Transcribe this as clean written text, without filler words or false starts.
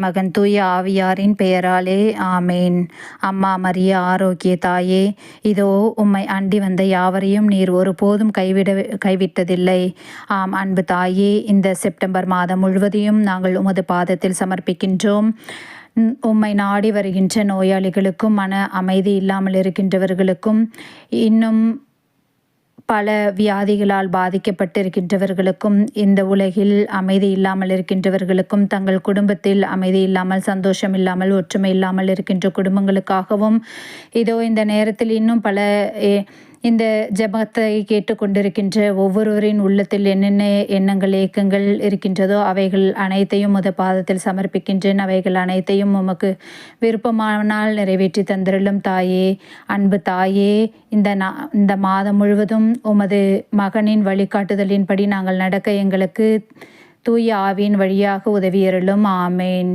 மகன் தூய ஆவியாரின் பெயராலே ஆமேன். அம்மா மரியா ஆரோக்கிய தாயே, இதோ உம்மை அண்டி வந்த யாவரையும் நீர் ஒருபோதும் கைவிட்டதில்லை. ஆம் அன்பு தாயே, இந்த செப்டம்பர் மாதம் முழுவதையும் நாங்கள் உமது பாதத்தில் சமர்ப்பிக்கின்றோம். உம்மை நாடி வருகின்ற நோயாளிகளுக்கும், மன அமைதி இல்லாமல் இருக்கின்றவர்களுக்கும், இன்னும் பல வியாதிகளால் பாதிக்கப்பட்டிருக்கின்றவர்களுக்கும், இந்த உலகில் அமைதி இல்லாமல் இருக்கின்றவர்களுக்கும், தங்கள் குடும்பத்தில் அமைதி இல்லாமல், சந்தோஷம் இல்லாமல், ஒற்றுமை இல்லாமல் இருக்கின்ற குடும்பங்களுக்காகவும், இதோ இந்த நேரத்தில் இன்னும் பல இந்த ஜெபத்தை கேட்டுக்கொண்டிருக்கின்ற ஒவ்வொருவரின் உள்ளத்தில் என்னென்ன எண்ணங்கள், ஏக்கங்கள் இருக்கின்றதோ அவைகள் அனைத்தையும் உமது பாதத்தில் சமர்ப்பிக்கின்றேன். அவைகள் அனைத்தையும் உமக்கு விருப்பமானால் நிறைவேற்றி தந்திரலும் தாயே. அன்பு தாயே, இந்த மாதம் முழுவதும் உமது மகனின் வழிகாட்டுதலின்படி நாங்கள் நடக்க எங்களுக்கு தூய ஆவியின் வழியாக உதவியருளும். ஆமேன்.